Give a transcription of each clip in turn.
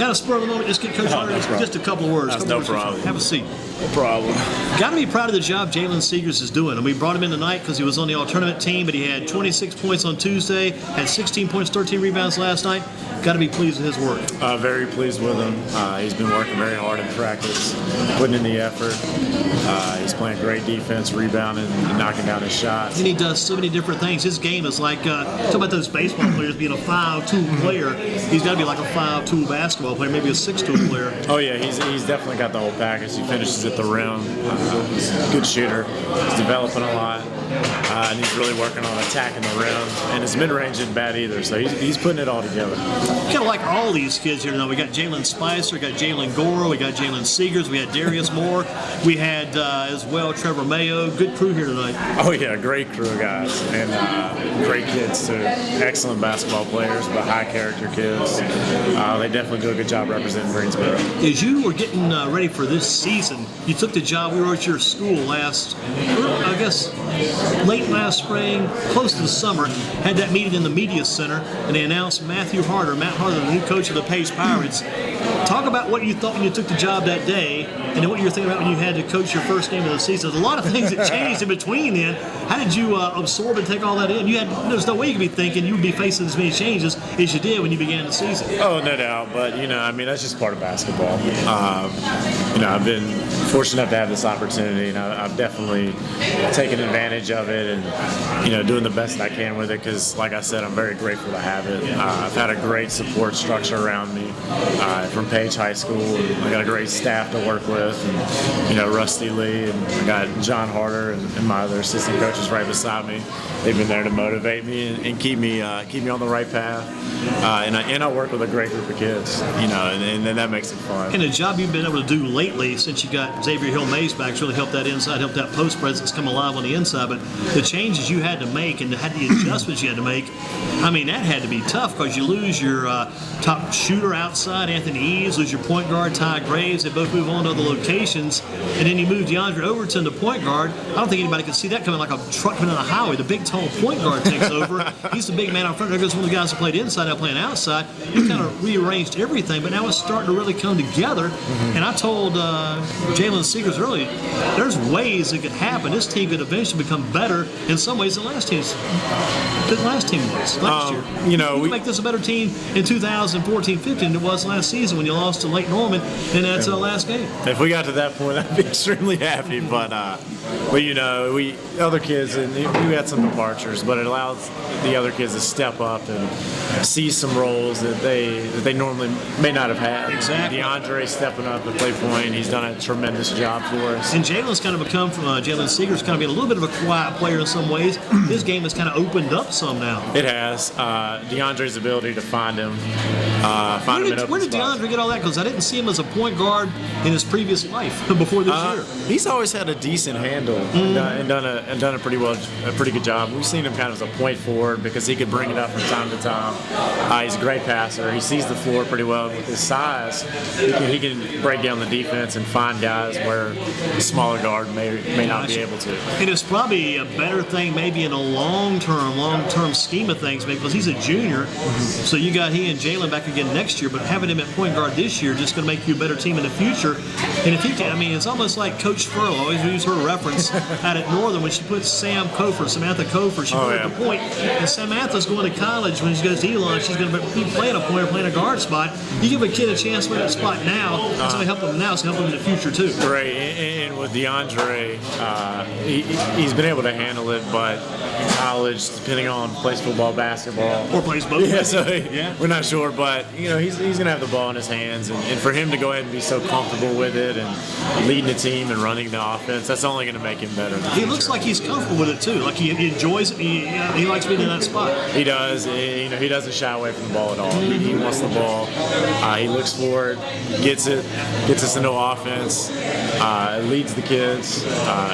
Kind of spur of the moment, just get Coach Harder just a couple of words. That's no problem. Have a seat. No problem. Got to be proud of the job Jalen Seegers is doing. And we brought him in tonight because he was on the all-tournament team, but he had 26 points on Tuesday, had 16 points, 13 rebounds last night. Got to be pleased with his work. Very pleased with him. He's been working very hard in practice, putting in the effort. He's playing great defense, rebounding, and knocking down his shots. And he does so many different things. His game is like, talk about those baseball players being a 5'2" player. He's got to be like a 5'2" basketball player, maybe a 6'2" player. Oh, yeah, he's definitely got the whole package. He finishes at the rim. He's a good shooter. He's developing a lot. And he's really working on attacking the rim. And his mid-range isn't bad either, so he's putting it all together. Kind of like all these kids here now. We got Jalen Spicer, we got Jalen Goro, we got Jalen Seegers, we had Darius Moore, we had as well Trevor Mayo. Good crew here tonight. Oh yeah, great crew of guys, and great kids too. Excellent basketball players, but high character kids. They definitely do a good job representing Greensboro. As you were getting ready for this season, you took the job. We were at your school late last spring, close to the summer, had that meeting in the media center, and they announced Matt Harder, the new coach of the Page Pirates. Talk about what you thought when you took the job that day, and then what you were thinking about when you had to coach your first game of the season. There's a lot of things that changed in between then. How did you absorb and take all that in? There's no way you could be thinking you would be facing as many changes as you did when you began the season. Oh, no doubt. But, that's just part of basketball. I've been fortunate enough to have this opportunity, and I've definitely taken advantage of it and, doing the best I can with it because, like I said, I'm very grateful to have it. I've had a great support structure around me from Page High School. I got a great staff to work with, and, Rusty Lee, and I got John Harder and my other assistant coaches right beside me. They've been there to motivate me and keep me on the right path. And I work with a great group of kids, and that makes it fun. And the job you've been able to do lately since you got Xavier Hill-Mays back really helped that inside, helped that post presence come alive on the inside. But the changes you had to make and the adjustments you had to make, that had to be tough because you lose your top shooter outside, Anthony Eves, lose your point guard, Ty Graves. They both move on to other locations. And then you move DeAndre Overton to point guard. I don't think anybody could see that coming like a truck coming down the highway. The big, tall point guard takes over. He's the big man out front. There goes one of the guys who played inside, now playing outside. You kind of rearranged everything, but now it's starting to really come together. And I told Jalen Seegers earlier, there's ways it could happen. This team could eventually become better in some ways than last team was last year. You can make this a better team in 2014-15 than it was last season when you lost to Lake Norman in that last game. If we got to that point, I'd be extremely happy. But we other kids, and we had some departures, but it allows the other kids to step up and see some roles that they normally may not have had. Exactly. DeAndre stepping up and play point. He's done a tremendous job for us. And Jalen's kind of become from Jalen Seegers kind of being a little bit of a quiet player in some ways. His game has kind of opened up some now. It has. DeAndre's ability to find him. Where did DeAndre get all that? Because I didn't see him as a point guard in his previous life before this year. He's always had a decent handle and done a pretty good job. We've seen him kind of as a point forward because he could bring it up from time to time. He's a great passer. He sees the floor pretty well. With his size, he can break down the defense and find guys where the smaller guard may not be able to. And it's probably a better thing maybe in a long-term scheme of things, maybe because he's a junior. So you got he and Jalen back again next year, but having him at point guard this year just going to make you a better team in the future. And if he can, it's almost like Coach Furlow. I always use her reference out at Northern when she puts Samantha Cofer, she put at the point. And Samantha's going to college when she goes to Elon. She's going to be playing a point or playing a guard spot. You give a kid a chance to play that spot now, that's going to help him now, it's going to help him in the future too. Right, and with DeAndre, he's been able to handle it, but in college, depending on plays football, basketball. Or plays both. Yeah, so we're not sure, but he's going to have the ball in his hands, and for him to go ahead and be so comfortable with it and leading the team and running the offense, that's only going to make him better. He looks like he's comfortable with it too. Like he enjoys it. He likes being in that spot. He does. He doesn't shy away from the ball at all. He wants the ball. He looks for it, gets us into offense, leads the kids.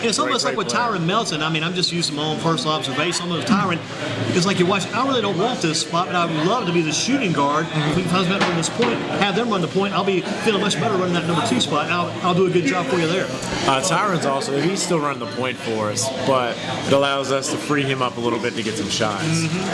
It's almost like with Tyron Melton. I'm just using my own personal observation. Almost Tyron, it's like you watch. I really don't want this spot, but I would love to be the shooting guard. If we can run this point, have them run the point. I'll be feeling much better running that number 2 spot. I'll do a good job for you there. Tyron's also he's still running the point for us, but it allows us to free him up a little bit to get some shots.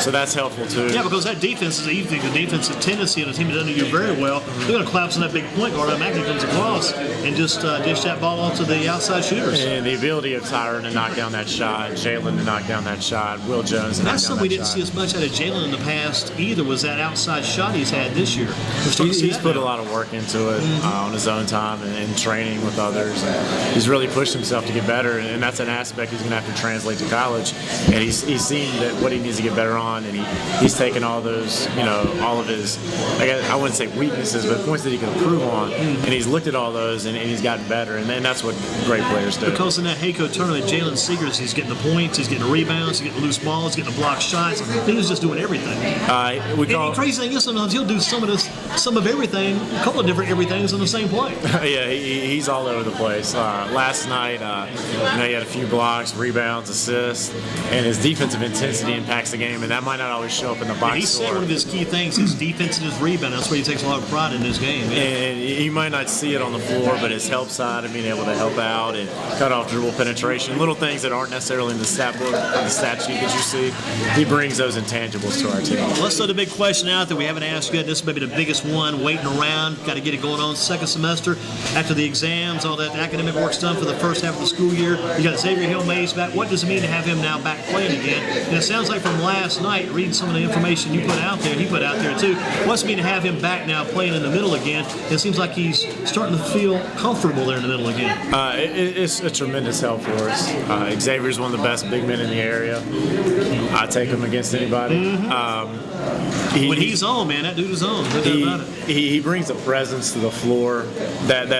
So that's helpful too. Yeah, because that defense is a defensive tendency, and a team that doesn't do very well, they're going to collapse on that big point guard. Automatically comes across and just dish that ball off to the outside shooters. And the ability of Tyron to knock down that shot, Jalen to knock down that shot, Will Jones to knock down that shot. That's something we didn't see as much out of Jalen in the past either, was that outside shot he's had this year. He's put a lot of work into it on his own time and training with others. And he's really pushed himself to get better, and that's an aspect he's going to have to translate to college. And he's seen that what he needs to get better on, and he's taken all those, all of his, I wouldn't say weaknesses, but points that he can improve on, and he's looked at all those, and he's gotten better. And then that's what great players do. Because in that Hayco tournament, Jalen Seegers, he's getting the points, he's getting the rebounds, he's getting the loose balls, he's getting the block shots. He was just doing everything. The crazy thing is sometimes he'll do some of everything, a couple of different everythings in the same play. Yeah, he's all over the place. Last night, he had a few blocks, rebounds, assists, and his defensive intensity impacts the game, and that might not always show up in the box He said one of his key things is defense and his rebound. That's where he takes a lot of pride in his game. Yeah. And he might not see it on the floor, but his help side and being able to help out and cut off dribble penetration, little things that aren't necessarily in the stat book, the stat sheet that you see, he brings those intangibles to our team. Let's throw the big question out that we haven't asked yet. This may be the biggest one, waiting around. Got to get it going on. Second semester, after the exams, all that academic work's done for the first half of the school year. You got Xavier Hill Mays back. What does it mean to have him now back playing again? And it sounds like from last night, reading some of the information you put out there, he put out there too. What's it mean to have him back now playing in the middle again? It seems like he's starting to feel comfortable there in the middle again. It's a tremendous help for us. Xavier's one of the best big men in the area. I take him against anybody. When he's on, man, that dude is on. No doubt about it. He brings a presence to the floor that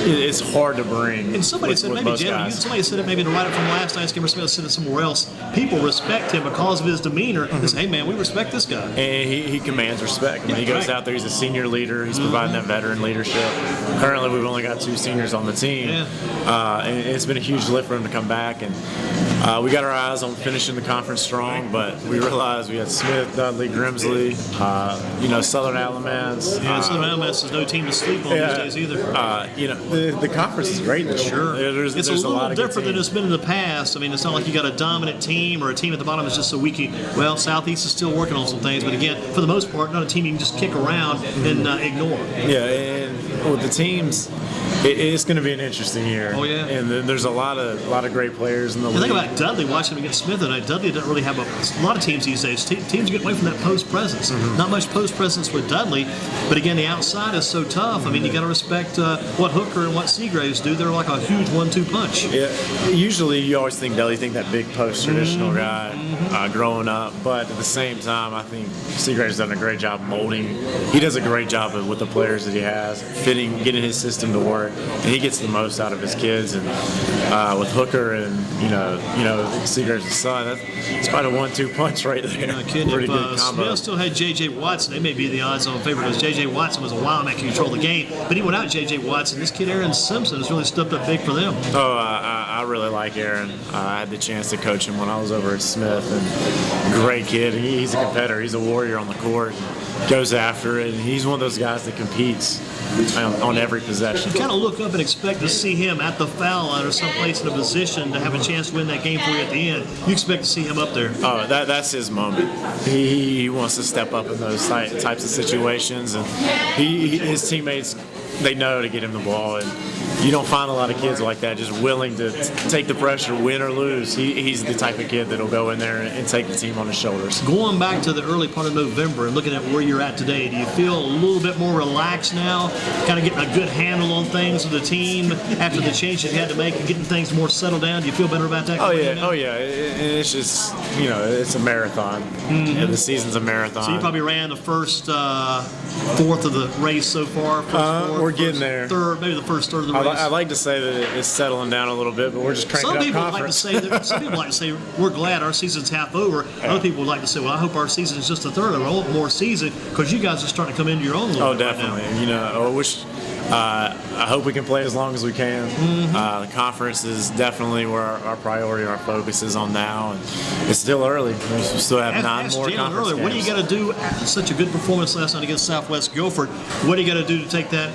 is hard to bring. And somebody said maybe somebody said it maybe to write it from last night's game. Or somebody said it somewhere else. People respect him because of his demeanor. They say, hey man, we respect this guy. And he commands respect. When he goes out there, he's a senior leader. He's providing that veteran leadership. Currently, we've only got 2 seniors on the team. And it's been a huge lift for him to come back. And we got our eyes on finishing the conference strong, but we realized we had Smith, Dudley, Grimsley, Southern Alamance. Southern Alamance is no team to sleep on these days either. The conference is great this year. There's a little different than it's been in the past. I mean, it's not like you got a dominant team or a team at the bottom is just so weak. Well, Southeast is still working on some things, but again, for the most part, not a team you can just kick around and ignore. Yeah, and with the teams, it's going to be an interesting year. Oh yeah, and there's a lot of great players in the league. Think about Dudley watching him against Smith tonight. Dudley doesn't really have a lot of teams these days. Teams get away from that post presence. Not much post presence with Dudley, but again, the outside is so tough. I mean, you got to respect what Hooker and what Seagraves do. They're like a huge 1-2 punch. Yeah, usually you always think Dudley, that big post traditional guy growing up, but at the same time, I think Seagraves done a great job molding. He does a great job with the players that he has, getting his system to work, and he gets the most out of his kids. And with Hooker and Seagraves' son, it's quite a 1-2 punch right there. Not kidding. Pretty If good combo. Smith still had J.J. Watson, they may be the odds-on favorite because J.J. Watson was a wild man, can control the game. But even without J.J. Watson, this kid Aaron Simpson has really stepped up big for them. Oh, I really like Aaron. I had the chance to coach him when I was over at Smith, and great kid. He's a competitor. He's a warrior on the court. Goes after it, and he's one of those guys that competes on every possession. You kind of look up and expect to see him at the foul line or someplace in a position to have a chance to win that game for you at the end. You expect to see him up there. Oh, that's his moment. He wants to step up in those types of situations, and his teammates, they know to get him the ball, and you don't find a lot of kids like that, just willing to take the pressure, win or lose. He's the type of kid that'll go in there and take the team on his shoulders. Going back to the early part of November and looking at where you're at today, do you feel a little bit more relaxed now, kind of getting a good handle on things with the team after the changes you had to make and getting things more settled down? Do you feel better about that? Oh yeah. It's just, it's a marathon. The season's a marathon. So you probably ran the first fourth of the race so far. We're getting there. Third, maybe the first third of the race. I like to say that it's settling down a little bit, but we're just cranking up conference. Some people like to say we're glad our season's half over. Other people would like to say, well, I hope our season is just a third of it. I want more season because you guys are starting to come into your own. Oh, definitely. Right now. I wish I hope we can play as long as we can. The conference is definitely where our priority, our focus is on now, and it's still early. We still have nine more Jalen conference earlier, games. what do you got to do after such a good performance last night against Southwest Guilford? What do you got to do to take that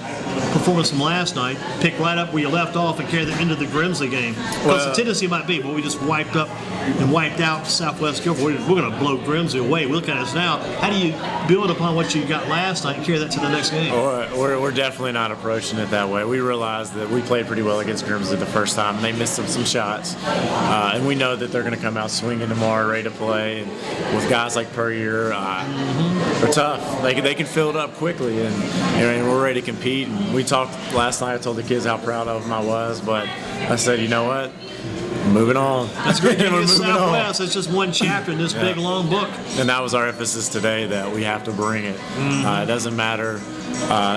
performance from last night, pick right up where you left off, and carry that into the Grimsley game? Because the tendency might be, well, we just wiped up and wiped out Southwest Guilford. We're going to blow Grimsley away. We look at us now. How do you build upon what you got last night and carry that to the next game? We're definitely not approaching it that way. We realized that we played pretty well against Grimsley the first time. They missed some shots, and we know that they're going to come out swinging tomorrow, ready to play. And with guys like Puryear, they're tough. They can fill it up quickly, and we're ready to compete. And we talked last night. I told the kids how proud of them I was, but I said, you know what? Moving on. That's great. We're moving Southwest. on. It's just one chapter in this big, long book. And that was our emphasis today, that we have to bring it. It doesn't matter.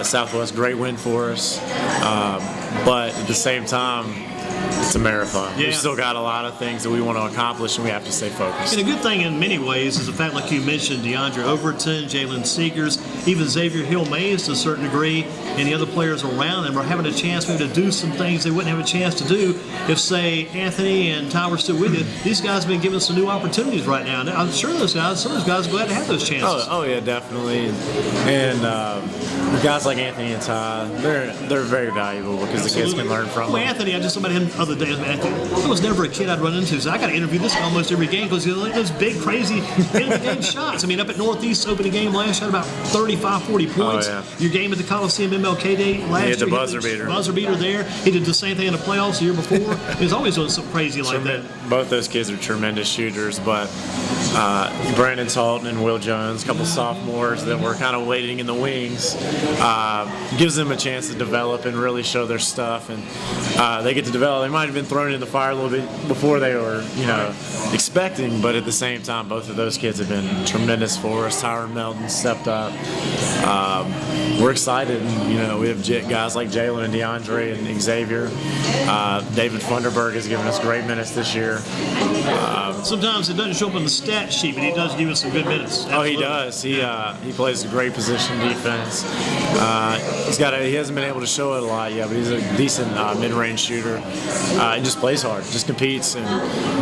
Southwest, great win for us. But at the same time, it's a marathon. Yeah. We've still got a lot of things that we want to accomplish, and we have to stay focused. And a good thing in many ways is the fact, like you mentioned, DeAndre Overton, Jalen Seegers, even Xavier Hill-Mays to a certain degree, and the other players around them are having a chance maybe to do some things they wouldn't have a chance to do if, say, Anthony and Ty were still with you. These guys have been given some new opportunities right now. And I'm sure some of those guys are glad to have those chances. Oh yeah, definitely. And guys like Anthony and Ty, they're very valuable because the kids can learn from Well, them. Anthony, I just about him the other day. Anthony, I was never a kid I'd run into, so I got to interview this guy almost every game because like those big, crazy end-of-game shots. I mean, up at Northeast opening game last year, about 35, 40 points. Oh, yeah. Your game at the Coliseum MLK Day last year. He had the buzzer beater. Buzzer beater there. He did the same thing in the playoffs the year before. He's always doing something crazy like that. Both those kids are tremendous shooters, but Brandon Talton and Will Jones, a couple sophomores that were kind of waiting in the wings, gives them a chance to develop and really show their stuff, and they get to develop. They might have been thrown in the fire a little bit before they were, expecting, but at the same time, both of those kids have been tremendous for us. Tyron Melton stepped up. We're excited, and, we have guys like Jalen and DeAndre and Xavier. David Funderburg has given us great minutes this year. Sometimes it doesn't show up on the stat sheet, but he does give us some good minutes. Absolutely. Oh, he does. He plays a great position defense. He hasn't been able to show it a lot yet, but he's a decent mid-range shooter. He just plays hard, just competes, and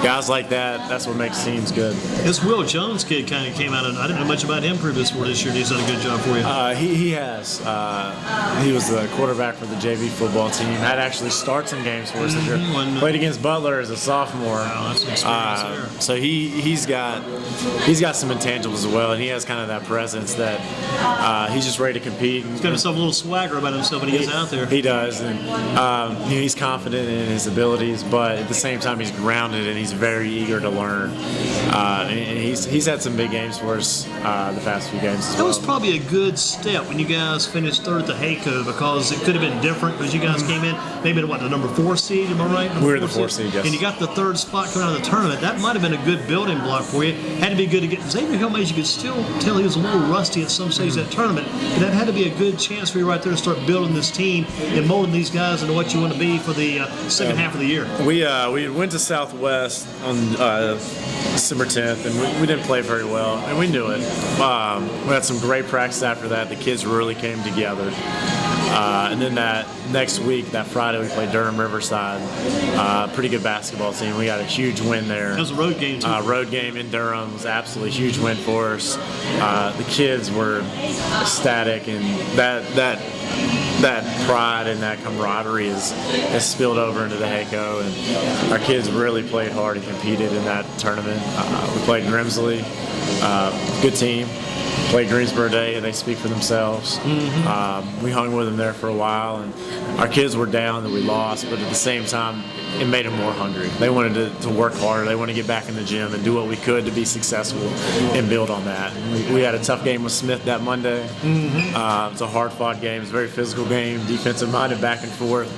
guys like that, that's what makes teams good. This Will Jones kid kind of came out, and I didn't know much about him previous for this year, and he's done a good job for you. He has. He was the quarterback for the JV football team. Had actually started some games for us this year. Played against Butler as a sophomore. Wow, that's an experience there. So he's got some intangibles as well, and he has kind of that presence that he's just ready to compete. He's got himself a little swagger about himself when he gets out there. He does, and he's confident in his abilities, but at the same time he's grounded and he's very eager to learn. And he's had some big games for us the past few games as well. That was probably a good step when you guys finished third at the Hayco, because it could have been different because you guys came in maybe at the number 4 seed, am I right? We were the 4 seed, yes. And you got the third spot coming out of the tournament. That might have been a good building block for you. Had to be good to get Xavier Hill-Mays. You could still tell he was a little rusty at some stage of that tournament, but that had to be a good chance for you right there to start building this team and molding these guys into what you want to be for the second half of the year. We went to Southwest on December 10th, and we didn't play very well, and we knew it. We had some great practice after that. The kids really came together. And then that next week, that Friday, we played Durham Riverside. Pretty good basketball team. We got a huge win there. That was a road game, too. Road game in Durham was absolutely a huge win for us. The kids were ecstatic, and that pride and that camaraderie has spilled over into the Hayco, and our kids really played hard and competed in that tournament. We played Grimsley, good team. Played Greensboro Day, and they speak for themselves. We hung with them there for a while, and our kids were down that we lost, but at the same time, it made them more hungry. They wanted to work harder. They wanted to get back in the gym and do what we could to be successful and build on that. We had a tough game with Smith that Monday. It's a hard-fought game. It's a very physical game, defensive-minded, back and forth.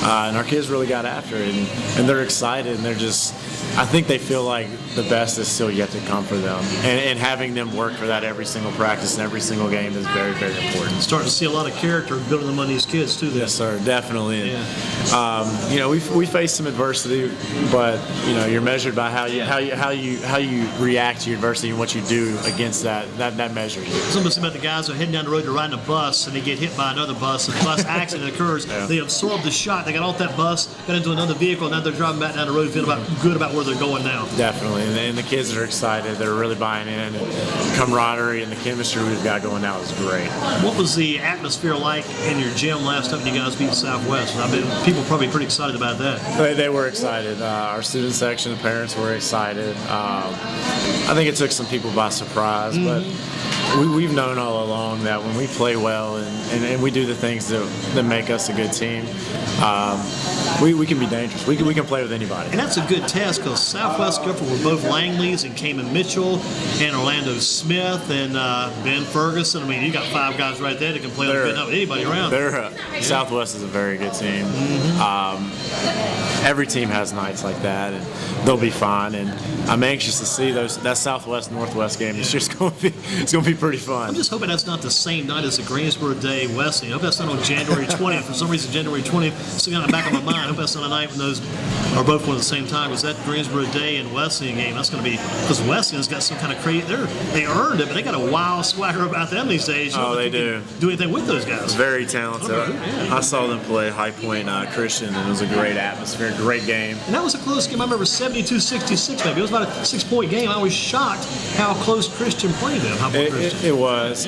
And our kids really got after it, and they're excited, and they're just I think they feel like the best is still yet to come for them, and having them work for that every single practice and every single game is very, very important. Starting to see a lot of character building among these kids too. Yes, sir, definitely. Yeah. You know, we faced some adversity, but you know, you're measured by how you react to your adversity and what you do against that measures you. Something about the guys who are heading down the road to riding a bus and they get hit by another bus. And the bus accident occurs. Yeah. They absorb the shot. They got off that bus, got into another vehicle. Now they're driving back down the road, feeling good about where they're going now. Definitely, and the kids are excited. They're really buying in. And camaraderie and the chemistry we've got going now is great. What was the atmosphere like in your gym last time you guys beat Southwest? I mean, people probably pretty excited about that. They were excited. Our student section, the parents were excited. I think it took some people by surprise, but we've known all along that when we play well and we do the things that make us a good team, we can be dangerous. We can play with anybody. And that's a good test because Southwest Guilford were both Langleys and Cayman Mitchell and Orlando Smith and Ben Ferguson. I mean, you got 5 guys right there that can play with anybody around. Southwest is a very good team. Every team has nights like that, and they'll be fine. And I'm anxious to see that Southwest Northwest game. It's just going to be pretty fun. I'm just hoping that's not the same night as the Greensboro Day Wesley. I hope that's not on January 20th. For some reason, January 20th is sitting on the back of my mind. I hope that's not a night when those are both going at the same time. Was that Greensboro Day and Wesleyan game? That's going to be because Wesleyan's got some kind of crazy. They earned it, but they got a wild swagger about them these days. Oh, they do. Do anything with those guys? Very talented. I saw them play High Point Christian, and it was a great atmosphere, great game. And that was a close game. I remember 72-66 maybe. It was about a 6-point game. I was shocked how close Christian played them. It was.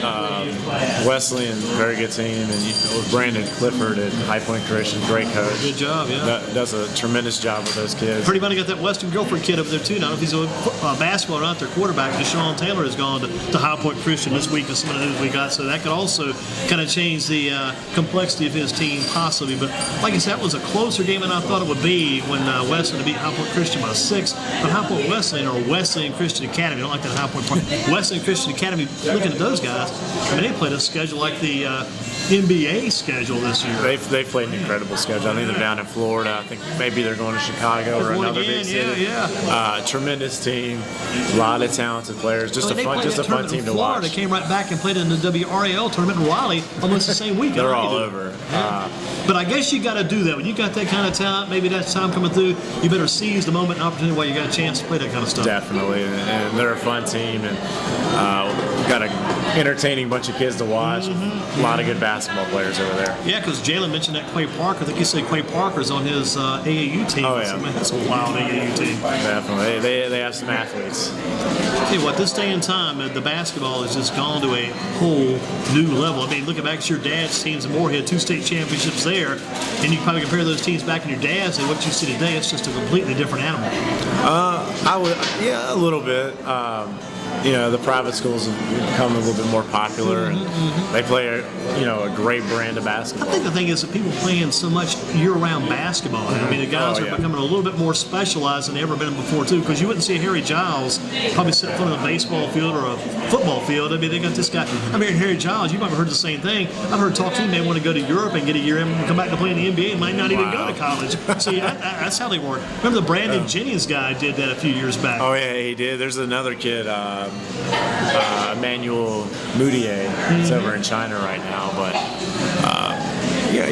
Wesleyan, very good team, and with Brandon Clifford at High Point Christian, great coach. Good job, yeah. Does a tremendous job with those kids. Pretty much got that Western Guilford kid over there too. Now, if he's a basketball or not, their quarterback, Deshaun Taylor, has gone to High Point Christian this week, and some of the news we got. So that could also kind of change the complexity of his team, possibly. But like I said, that was a closer game than I thought it would be when Wesleyan beat High Point Christian by 6. But High Point Wesleyan or Wesleyan Christian Academy, I don't like that High Point part. Wesleyan Christian Academy, looking at those guys, I mean, they played a schedule like the NBA schedule this year. They played an incredible schedule. I think they're down in Florida. I think maybe they're going to Chicago or another big city. Tremendous team, a lot of talented players. Just a fun team to watch. Florida came right back and played in the WRAL tournament in Raleigh almost the same week. They're all over. Yeah. But I guess you got to do that when you got that kind of talent. Maybe that's time coming through. You better seize the moment and opportunity while you got a chance to play that kind of stuff. Definitely, and they're a fun team, and got an entertaining bunch of kids to watch. A lot of good basketball players over there. Yeah, because Jalen mentioned that Quay Parker. I think he said Quay Parker's on his AAU team. Oh, yeah. Man, that's a wild AAU team. Definitely. They have some athletes. Tell you what, this day and time, the basketball has just gone to a whole new level. I mean, looking back at your dad's teams in Moorhead, 2 state championships there, and you probably compare those teams back in your dad's and what you see today, it's just a completely different animal. A little bit. The private schools have become a little bit more popular, and they play a great brand of basketball. I think the thing is that people playing so much year-round basketball. I mean, the guys are becoming a little bit more specialized than they've ever been before, too, because you wouldn't see Harry Giles probably sit in front of a baseball field or a football field. I mean, they got this guy. I mean, Harry Giles, you might have heard the same thing. I've heard talk to him, they want to go to Europe and get a year in and come back to play in the NBA and might not even go to college. See, that's how they work. Remember the Brandon Jennings guy did that a few years back. Oh, yeah, he did. There's another kid, Emmanuel Moutier. He's over in China right now, but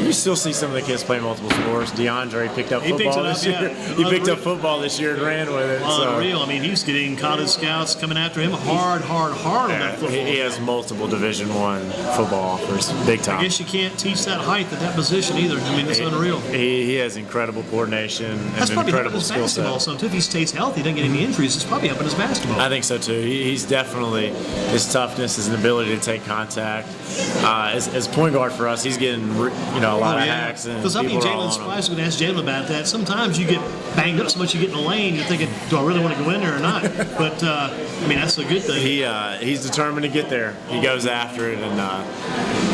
you still see some of the kids play multiple sports. DeAndre picked up football this year. He picked up football this year and ran with it. Unreal. I mean, he's getting college scouts coming after him hard on that football. He has multiple Division I football offers, big time. I guess you can't teach that height at that position either. I mean, it's unreal. He has incredible coordination and That's an probably incredible helping his skill basketball. set. So, if he stays healthy, doesn't get any injuries, it's probably helping his basketball. I think so too. He's definitely his toughness, his ability to take contact. As point guard for us, he's getting a lot of hacks. Because I mean, Jalen Spice, we're going to ask Jalen about that. Sometimes you get banged up so much you get in the lane, you're thinking, do I really want to go in there or not? But I mean, that's a good thing. He's determined to get there. He goes after it, and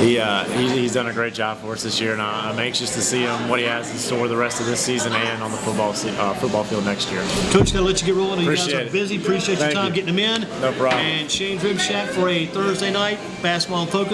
he's done a great job for us this year. And I'm anxious to see him what he has in store the rest of this season and on the football field next year. Coach, got to let you get rolling. You guys Appreciate are busy. Appreciate your time getting them in. No problem. And Shane Dribshack for a Thursday night Basketball in Focus.